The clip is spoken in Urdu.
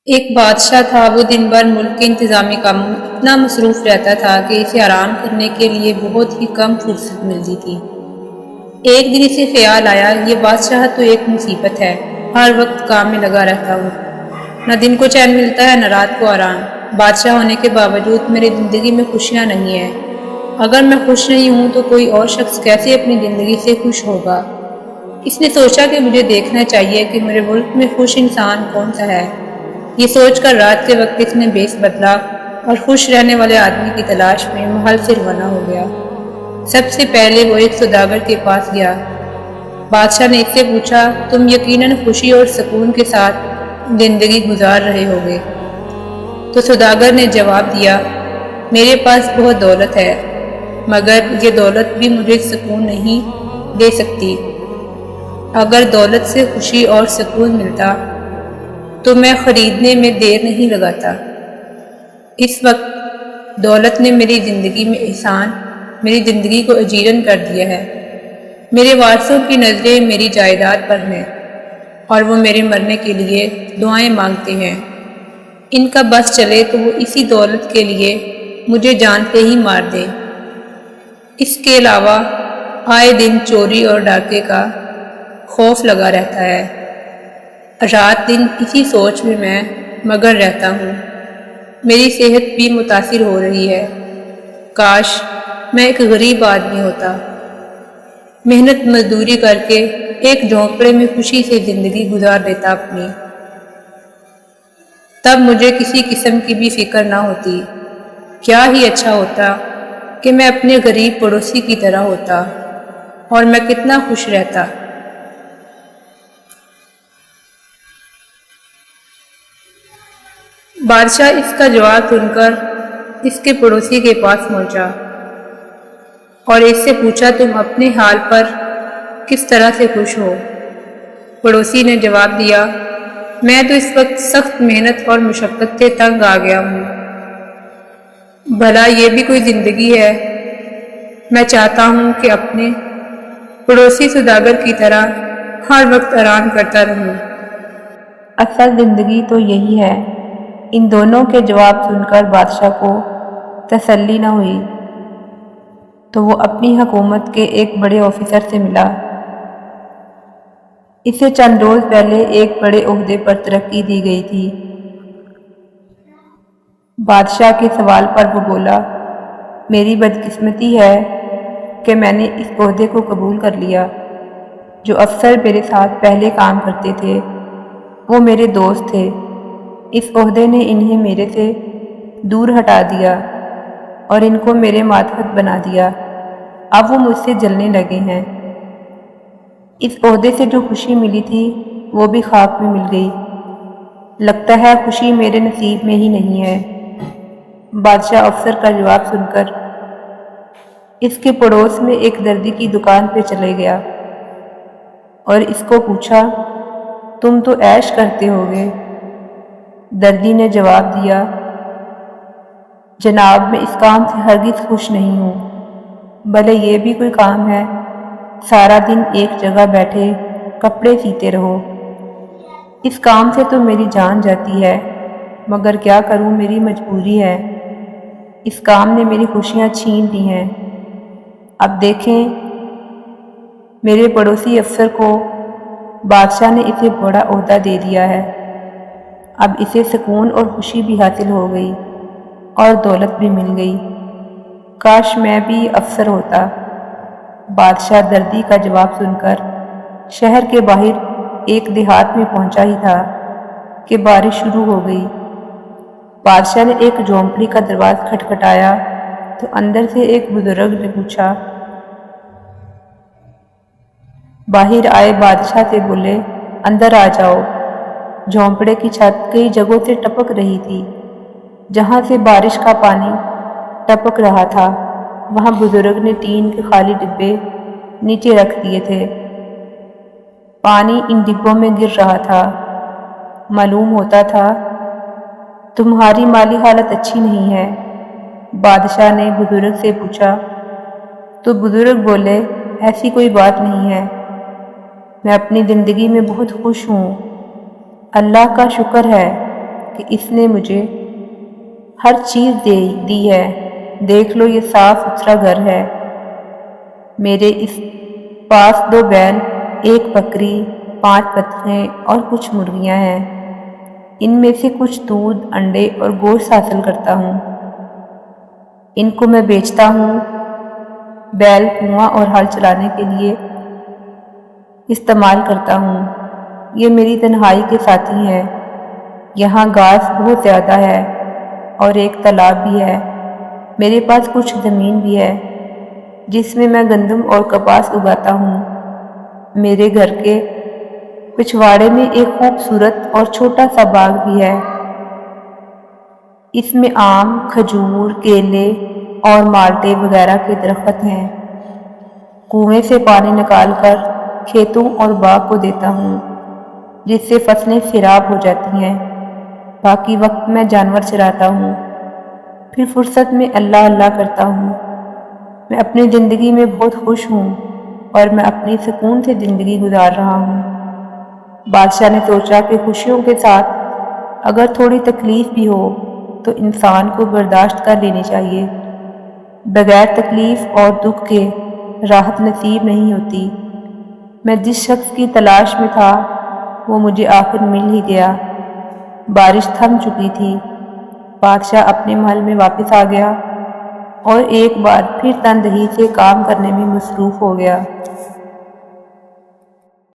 ایک بادشاہ تھا۔ وہ دن بھر ملک کے انتظامی کاموں میں اتنا مصروف رہتا تھا کہ اسے آرام کرنے کے لیے بہت ہی کم فرصت ملتی تھی۔ ایک دن اسے خیال آیا، یہ بادشاہ تو ایک مصیبت ہے، ہر وقت کام میں لگا رہتا ہوں، نہ دن کو چین ملتا ہے نہ رات کو آرام۔ بادشاہ ہونے کے باوجود میری زندگی میں خوشیاں نہیں ہیں۔ اگر میں خوش نہیں ہوں تو کوئی اور شخص کیسے اپنی زندگی سے خوش ہوگا؟ اس نے سوچا کہ مجھے دیکھنا چاہیے کہ میرے ملک میں خوش انسان کون سا ہے۔ یہ سوچ کر رات کے وقت اس نے بیس بدلا اور خوش رہنے والے آدمی کی تلاش میں محل سے روانہ ہو گیا۔ سب سے پہلے وہ ایک سوداگر کے پاس گیا۔ بادشاہ نے اس سے پوچھا، تم یقیناً خوشی اور سکون کے ساتھ زندگی گزار رہے ہوگے؟ تو سوداگر نے جواب دیا، میرے پاس بہت دولت ہے، مگر یہ دولت بھی مجھے سکون نہیں دے سکتی۔ اگر دولت سے خوشی اور سکون ملتا تو میں خریدنے میں دیر نہیں لگاتا۔ اس وقت دولت نے میری زندگی میں احسان، میری زندگی کو اجیرن کر دیا ہے۔ میرے وارثوں کی نظریں میری جائیداد پر ہیں اور وہ میرے مرنے کے لیے دعائیں مانگتے ہیں۔ ان کا بس چلے تو وہ اسی دولت کے لیے مجھے جان سے ہی مار دے۔ اس کے علاوہ آئے دن چوری اور ڈاکے کا خوف لگا رہتا ہے۔ رات دن اسی سوچ میں مگن رہتا ہوں۔ میری صحت بھی متاثر ہو رہی ہے۔ کاش میں ایک غریب آدمی ہوتا، محنت مزدوری کر کے ایک جھونپڑے میں خوشی سے زندگی گزار دیتا اپنی۔ تب مجھے کسی قسم کی بھی فکر نہ ہوتی۔ کیا ہی اچھا ہوتا کہ میں اپنے غریب پڑوسی کی طرح ہوتا، اور میں کتنا خوش رہتا۔ بادشاہ اس کا جواب سن کر اس کے پڑوسی کے پاس پہنچا اور اس سے پوچھا، تم اپنے حال پر کس طرح سے خوش ہو؟ پڑوسی نے جواب دیا، میں تو اس وقت سخت محنت اور مشقت سے تنگ آ گیا ہوں۔ بھلا یہ بھی کوئی زندگی ہے؟ میں چاہتا ہوں کہ اپنے پڑوسی سوداگر کی طرح ہر وقت آرام کرتا رہوں۔ اصل زندگی تو یہی ہے۔ ان دونوں کے جواب سن کر بادشاہ کو تسلی نہ ہوئی، تو وہ اپنی حکومت کے ایک بڑے آفیسر سے ملا۔ اسے چند روز پہلے ایک بڑے عہدے پر ترقی دی گئی تھی۔ بادشاہ کے سوال پر وہ بولا، میری بدقسمتی ہے کہ میں نے اس عہدے کو قبول کر لیا۔ جو افسر میرے ساتھ پہلے کام کرتے تھے وہ میرے دوست تھے، اس عہدے نے انہیں میرے سے دور ہٹا دیا اور ان کو میرے ماتحت بنا دیا۔ اب وہ مجھ سے جلنے لگے ہیں۔ اس عہدے سے جو خوشی ملی تھی وہ بھی خاک میں مل گئی۔ لگتا ہے خوشی میرے نصیب میں ہی نہیں ہے۔ بادشاہ افسر کا جواب سن کر اس کے پڑوس میں ایک دردی کی دکان پہ چلے گیا اور اس کو پوچھا، تم تو عیش کرتے ہوگے؟ دردی نے جواب دیا، جناب میں اس کام سے ہرگز خوش نہیں ہوں۔ بھلے یہ بھی کوئی کام ہے؟ سارا دن ایک جگہ بیٹھے کپڑے سیتے رہو۔ اس کام سے تو میری جان جاتی ہے، مگر کیا کروں، میری مجبوری ہے۔ اس کام نے میری خوشیاں چھین لی ہیں۔ اب دیکھیں، میرے پڑوسی افسر کو بادشاہ نے اسے بڑا عہدہ دے دیا ہے۔ اب اسے سکون اور خوشی بھی حاصل ہو گئی اور دولت بھی مل گئی۔ کاش میں بھی افسر ہوتا۔ بادشاہ دردی کا جواب سن کر شہر کے باہر ایک دیہات میں پہنچا ہی تھا کہ بارش شروع ہو گئی۔ بادشاہ نے ایک جھونپڑی کا دروازہ کھٹکھٹایا تو اندر سے ایک بزرگ نے پوچھا۔ باہر آئے بادشاہ سے بولے، اندر آ جاؤ۔ جھونپڑے کی چھت کئی جگہوں سے ٹپک رہی تھی۔ جہاں سے بارش کا پانی ٹپک رہا تھا وہاں بزرگ نے ٹین کے خالی ڈبے نیچے رکھ دیے تھے۔ پانی ان ڈبوں میں گر رہا تھا۔ معلوم ہوتا تھا تمہاری مالی حالت اچھی نہیں ہے۔ بادشاہ نے بزرگ سے پوچھا تو بزرگ بولے، ایسی کوئی بات نہیں ہے، میں اپنی زندگی میں بہت خوش ہوں، اللہ کا شکر ہے۔ کہ اس نے مجھے ہر چیز دی ہے۔ دیکھ لو، یہ صاف ستھرا گھر ہے۔ میرے اس پاس 2 بیل، 1 بکری، 5 بطخیں اور کچھ مرغیاں ہیں۔ ان میں سے کچھ دودھ، انڈے اور گوشت حاصل کرتا ہوں۔ ان کو میں بیچتا ہوں۔ بیل کنواں اور ہل چلانے کے لیے استعمال کرتا ہوں۔ یہ میری تنہائی کے ساتھی ہیں۔ یہاں گھاس بہت زیادہ ہے اور ایک تالاب بھی ہے۔ میرے پاس کچھ زمین بھی ہے جس میں میں گندم اور کپاس اگاتا ہوں۔ میرے گھر کے پچھواڑے میں ایک خوبصورت اور چھوٹا سا باغ بھی ہے۔ اس میں آم، کھجور، کیلے اور مالٹے وغیرہ کے درخت ہیں۔ کنویں سے پانی نکال کر کھیتوں اور باغ کو دیتا ہوں، جس سے فصلیں سیراب ہو جاتی ہیں۔ باقی وقت میں جانور چراتا ہوں، پھر فرصت میں اللہ اللہ کرتا ہوں۔ میں اپنی زندگی میں بہت خوش ہوں اور میں اپنی سکون سے زندگی گزار رہا ہوں۔ بادشاہ نے سوچا کہ خوشیوں کے ساتھ اگر تھوڑی تکلیف بھی ہو تو انسان کو برداشت کر لینی چاہیے۔ بغیر تکلیف اور دکھ کے راحت نصیب نہیں ہوتی۔ میں جس شخص کی تلاش میں تھا وہ مجھے آخر مل ہی گیا۔ بارش تھم چکی تھی۔ بادشاہ اپنے محل میں واپس آ گیا اور ایک بار پھر تندہی سے کام کرنے میں مصروف ہو گیا۔